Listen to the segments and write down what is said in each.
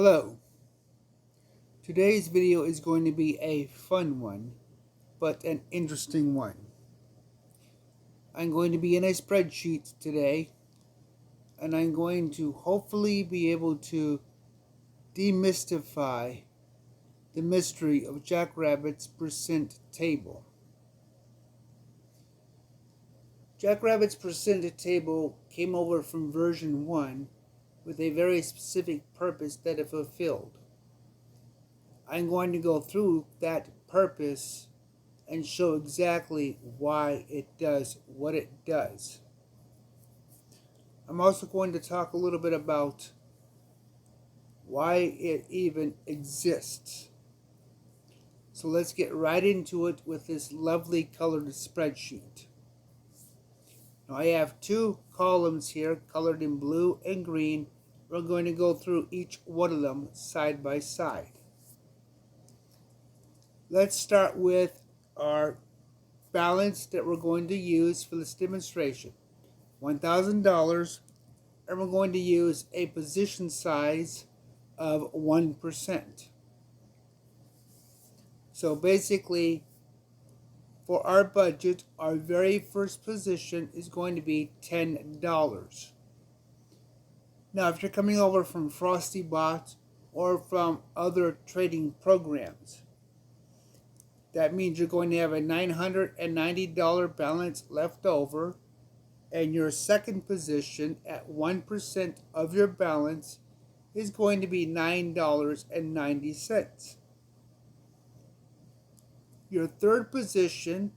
Hello. Today's video is going to be a fun one, but an interesting one. I'm going to be in a spreadsheet today, and I'm going to hopefully be able to demystify the mystery of Jackrabbit's percent table. Jackrabbit's percent table came over from version 1 with a very specific purpose that it fulfilled. I'm going to go through that purpose and show exactly why it does what it does. I'm also going to talk a little bit about why it even exists. So let's get right into it with this lovely colored spreadsheet. Now I have two columns here colored in blue and green. We're going to go through each one of them side by side. Let's start with our balance that we're going to use for this demonstration. $1,000, and we're going to use a position size of 1%. So basically, for our budget, our very first position is going to be $10. Now, if you're coming over from FrostyBot or from other trading programs, that means you're going to have a $990 balance left over, and your second position at 1% of your balance is going to be $9.90. Your third position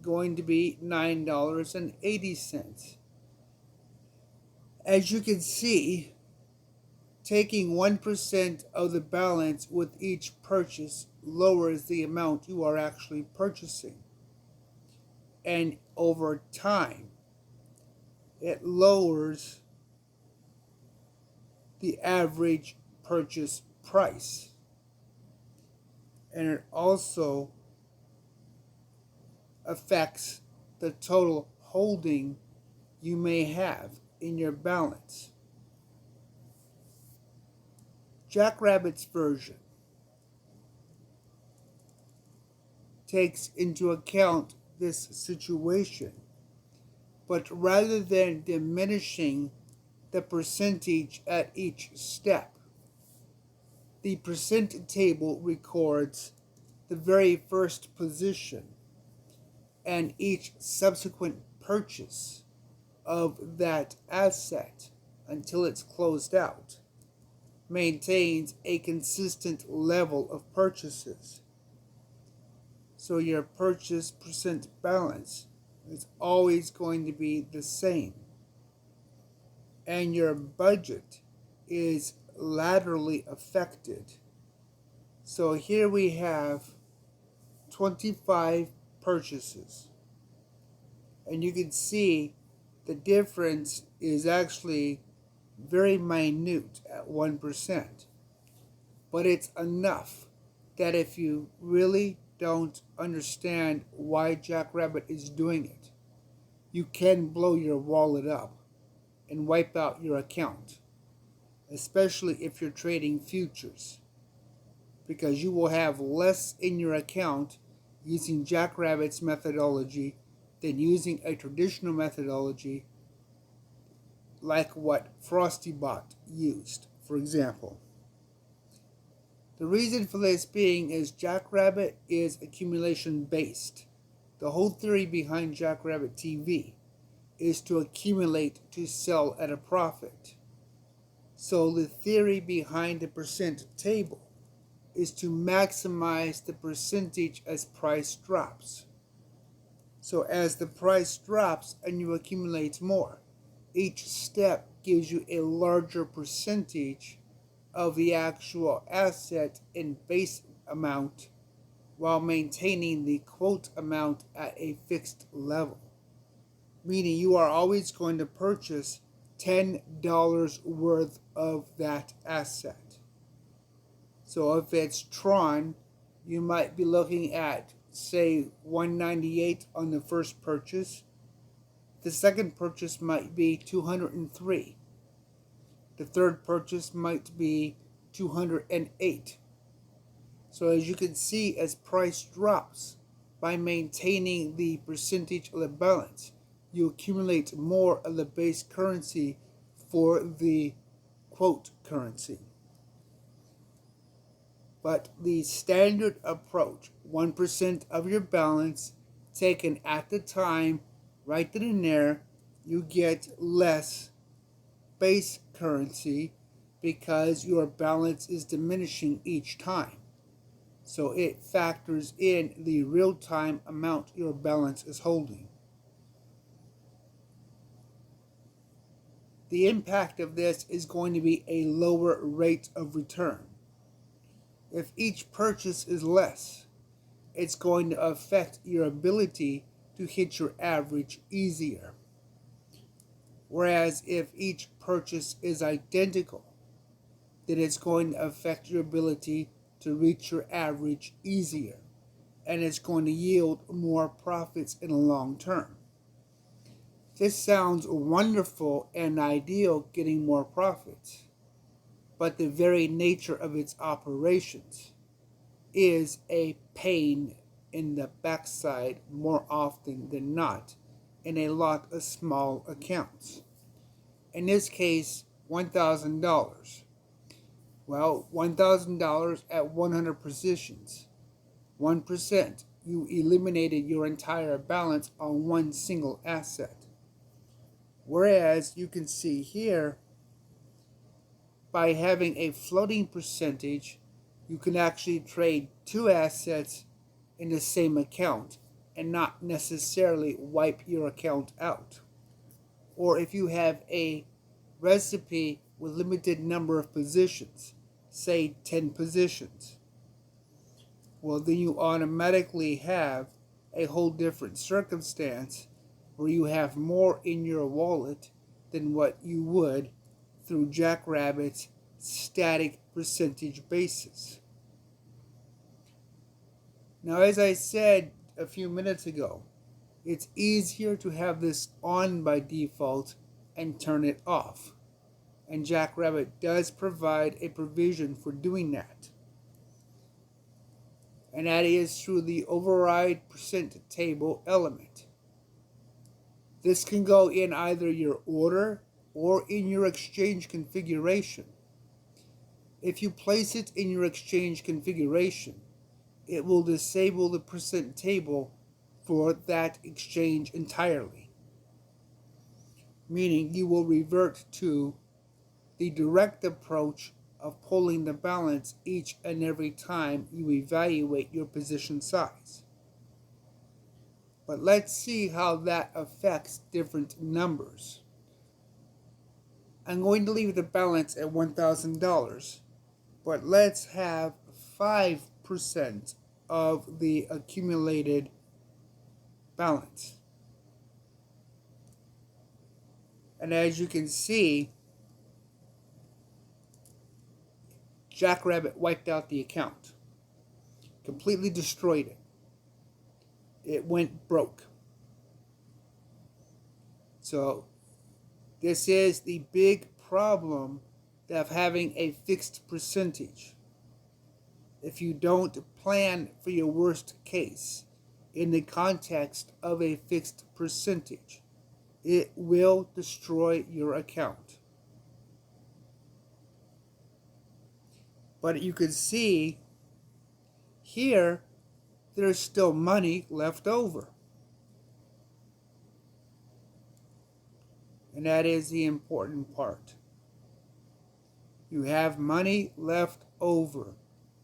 going to be $9.80. As you can see, taking 1% of the balance with each purchase lowers the amount you are actually purchasing. And over time, it lowers the average purchase price. And it also affects the total holding you may have in your balance. Jackrabbit's version takes into account this situation, but rather than diminishing the percentage at each step, the percent table records the very first position and each subsequent purchase of that asset until it's closed out maintains a consistent level of purchases. So your purchase percent balance is always going to be the same. And your budget is laterally affected. So here we have 25 purchases. And you can see the difference is actually very minute at 1%. But it's enough that if you really don't understand why Jackrabbit is doing it, you can blow your wallet up and wipe out your account, especially if you're trading futures, because you will have less in your account using Jackrabbit's methodology than using a traditional methodology like what FrostyBot used, for example. The reason for this being is Jackrabbit is accumulation based. The whole theory behind Jackrabbit TV is to accumulate to sell at a profit. So the theory behind the percent table is to maximize the percentage as price drops. So as the price drops and you accumulate more, each step gives you a larger percentage of the actual asset in base amount while maintaining the quote amount at a fixed level. Meaning you are always going to purchase $10 worth of that asset. So if it's Tron, you might be looking at, say, $198 on the first purchase. The second purchase might be $203. The third purchase might be 208. So as you can see, as price drops, by maintaining the percentage of the balance, you accumulate more of the base currency for the quote currency. But the standard approach, 1% of your balance taken at the time, right then and there, you get less base currency because your balance is diminishing each time. So it factors in the real-time amount your balance is holding. The impact of this is going to be a lower rate of return. If each purchase is less, it's going to affect your ability to hit your average easier. Whereas if each purchase is identical, then it's going to affect your ability to reach your average easier, and it's going to yield more profits in the long term. This sounds wonderful and ideal, getting more profits, but the very nature of its operations is a pain in the backside more often than not in a lot of small accounts. In this case, $1,000. Well, $1,000 at 100 positions. 1%. You eliminated your entire balance on one single asset. Whereas you can see here, by having a floating percentage, you can actually trade two assets in the same account and not necessarily wipe your account out. Or if you have a recipe with limited number of positions, say 10 positions, well, then you automatically have a whole different circumstance where you have more in your wallet than what you would through Jackrabbit's static percentage basis. Now, as I said a few minutes ago, it's easier to have this on by default and turn it off. And Jackrabbit does provide a provision for doing that. And that is through the override percent table element. This can go in either your order or in your exchange configuration. If you place it in your exchange configuration, it will disable the percent table for that exchange entirely, meaning you will revert to the direct approach of pulling the balance each and every time you evaluate your position size. But let's see how that affects different numbers. I'm going to leave the balance at $1,000, but let's have 5% of the accumulated balance. And as you can see, Jackrabbit wiped out the account, completely destroyed it. It went broke. So this is the big problem of having a fixed percentage. If you don't plan for your worst case in the context of a fixed percentage, it will destroy your account. But you can see here, there's still money left over. And that is the important part. You have money left over.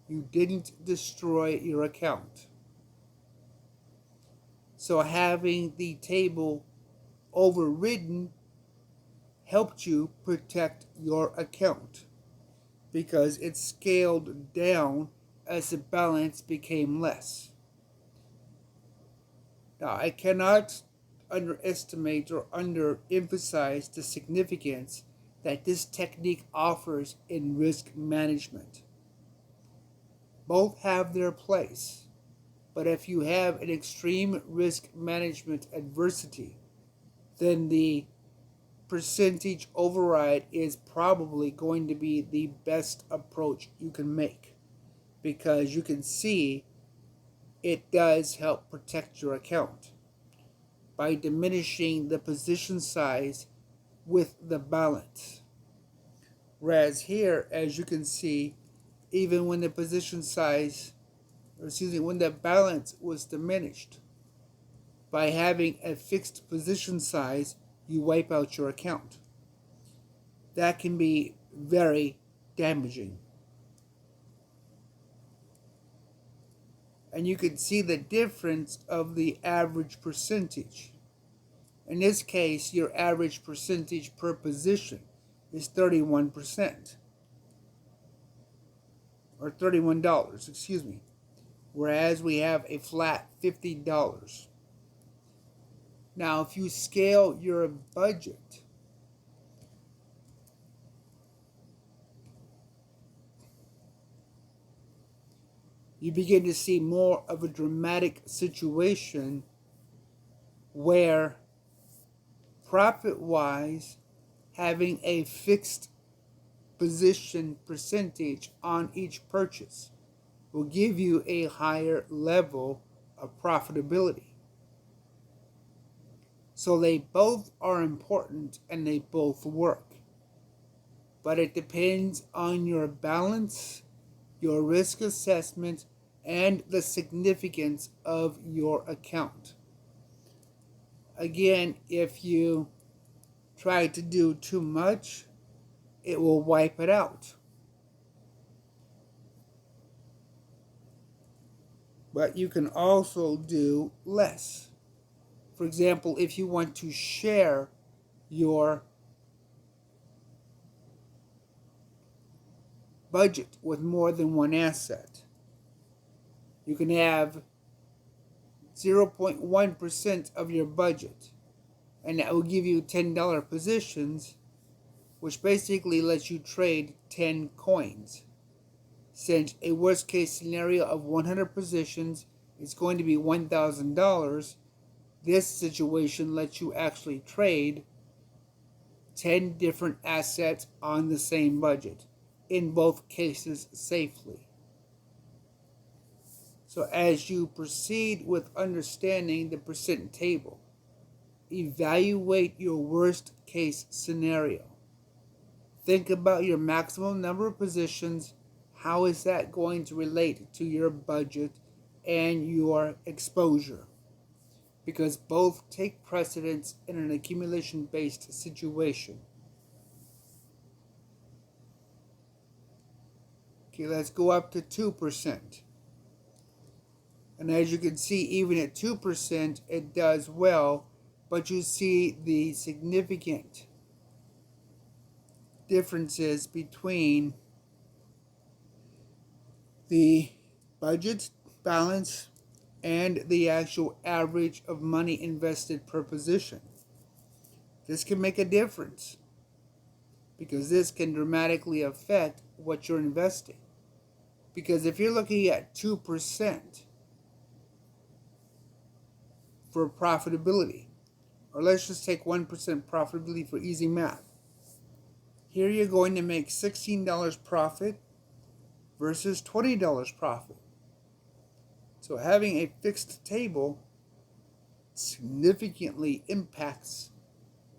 You didn't destroy your account. So having the table overridden helped you protect your account, because it scaled down as the balance became less. Now, I cannot underestimate or underemphasize the significance that this technique offers in risk management. Both have their place, but if you have an extreme risk management adversity, then the percentage override is probably going to be the best approach you can make, because you can see it does help protect your account by diminishing the position size with the balance. Whereas here, as you can see, even when the position size, when the balance was diminished, by having a fixed position size, you wipe out your account. That can be very damaging. And you can see the difference of the average percentage. In this case, your average percentage per position is 31%. Or $31, excuse me. Whereas we have a flat $50. Now, if you scale your budget, you begin to see more of a dramatic situation where profit-wise, having a fixed position percentage on each purchase will give you a higher level of profitability. So they both are important and they both work. But it depends on your balance, your risk assessment, and the significance of your account. Again, if you try to do too much, it will wipe it out. But you can also do less. For example, if you want to share your budget with more than one asset, you can have 0.1% of your budget, and that will give you $10 positions, which basically lets you trade 10 coins. Since a worst case scenario of 100 positions is going to be $1,000, this situation lets you actually trade 10 different assets on the same budget, in both cases safely. So as you proceed with understanding the percent table, evaluate your worst case scenario. Think about your maximum number of positions. How is that going to relate to your budget and your exposure? Because both take precedence in an accumulation-based situation. Okay, let's go up to 2%. And as you can see, even at 2%, it does well, but you see the significant differences between the budget balance and the actual average of money invested per position. This can make a difference because this can dramatically affect what you're investing. Because if you're looking at 2% for profitability, or let's just take 1% profitability for easy math. Here you're going to make $16 profit versus $20 profit. So having a fixed table significantly impacts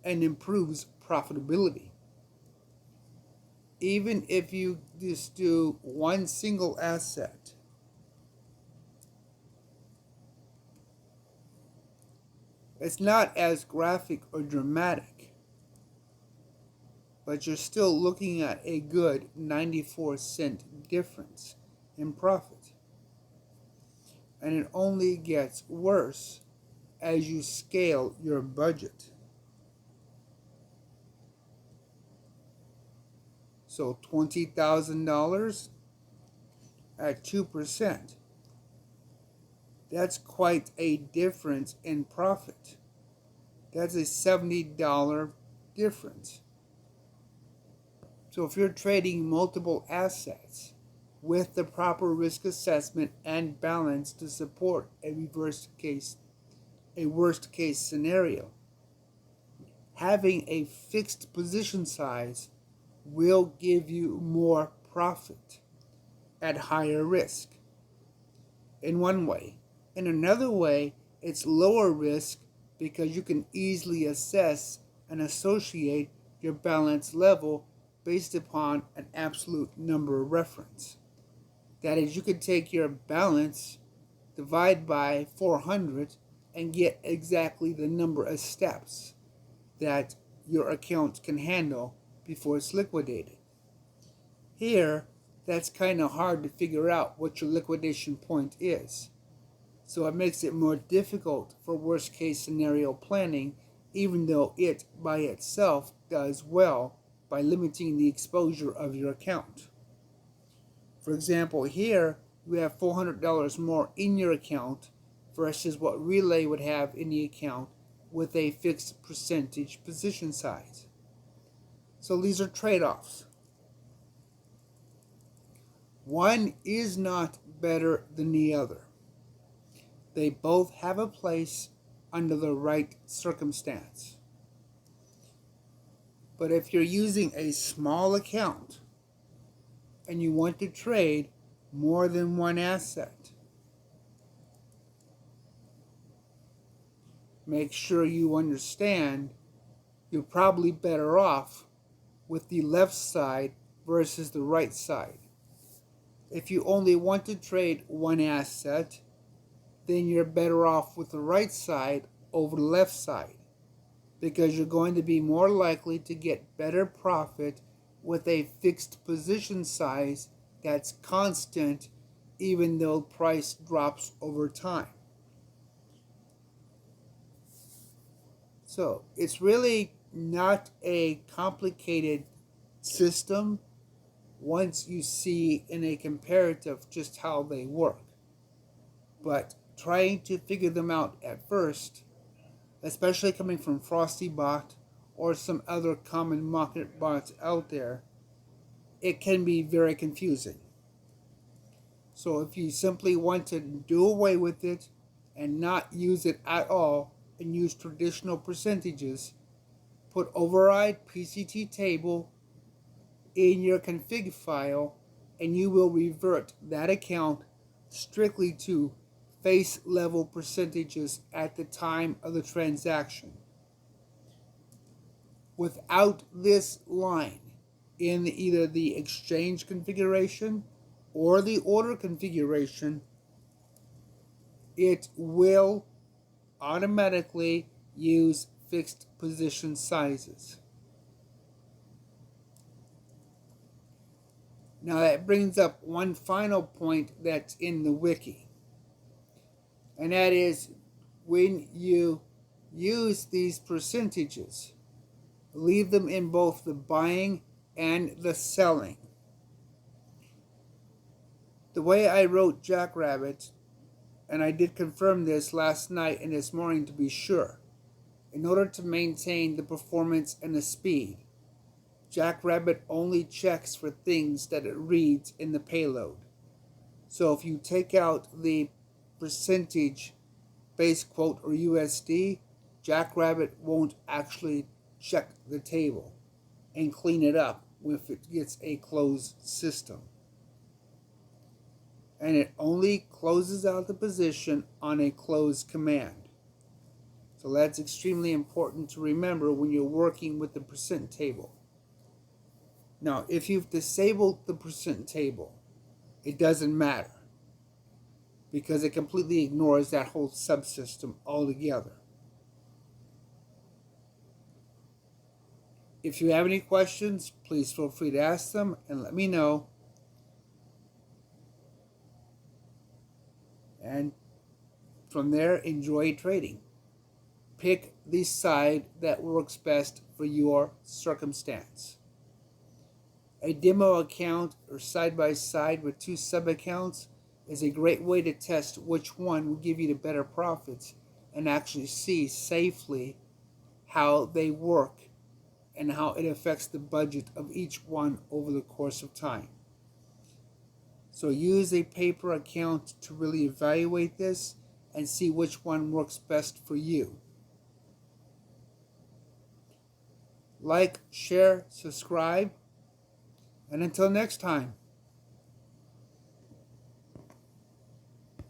and improves profitability. Even if you just do one single asset, it's not as graphic or dramatic, but you're still looking at a good 94-cent difference in profit. And it only gets worse as you scale your budget. So $20,000 at 2%. That's quite a difference in profit. That's a $70 difference. So if you're trading multiple assets with the proper risk assessment and balance to support a worst case scenario, having a fixed position size will give you more profit at higher risk in one way. In another way, it's lower risk because you can easily assess and associate your balance level based upon an absolute number reference. That is, you could take your balance, divide by 400, and get exactly the number of steps that your account can handle before it's liquidated. Here, that's kind of hard to figure out what your liquidation point is. So it makes it more difficult for worst case scenario planning, even though it by itself does well by limiting the exposure of your account. For example, here you have $400 more in your account versus what Relay would have in the account with a fixed percentage position size. So these are trade-offs. One is not better than the other. They both have a place under the right circumstance. But if you're using a small account and you want to trade more than one asset, make sure you understand you're probably better off with the left side versus the right side. If you only want to trade one asset, then you're better off with the right side over the left side, because you're going to be more likely to get better profit with a fixed position size that's constant even though price drops over time. So it's really not a complicated system once you see in a comparative just how they work. But trying to figure them out at first, especially coming from FrostyBot or some other common market bots out there, it can be very confusing. So if you simply want to do away with it and not use it at all and use traditional percentages, put override PCT table in your config file and you will revert that account strictly to face level percentages at the time of the transaction. Without this line in either the exchange configuration or the order configuration, it will automatically use fixed position sizes. Now that brings up one final point that's in the wiki. And that is, when you use these percentages, leave them in both the buying and the selling. The way I wrote Jackrabbit, and I did confirm this last night and this morning to be sure, in order to maintain the performance and the speed, Jackrabbit only checks for things that it reads in the payload. So if you take out the percentage base quote or USD, Jackrabbit won't actually check the table and clean it up if it gets a closed system. And it only closes out the position on a close command. So that's extremely important to remember when you're working with the percent table. Now, if you've disabled the percent table, it doesn't matter, because it completely ignores that whole subsystem altogether. If you have any questions, please feel free to ask them and let me know. And from there, enjoy trading. Pick the side that works best for your circumstance. A demo account or side-by-side with two sub-accounts is a great way to test which one will give you the better profits and actually see safely how they work and how it affects the budget of each one over the course of time. So use a paper account to really evaluate this and see which one works best for you. like, share, subscribe, and until next time.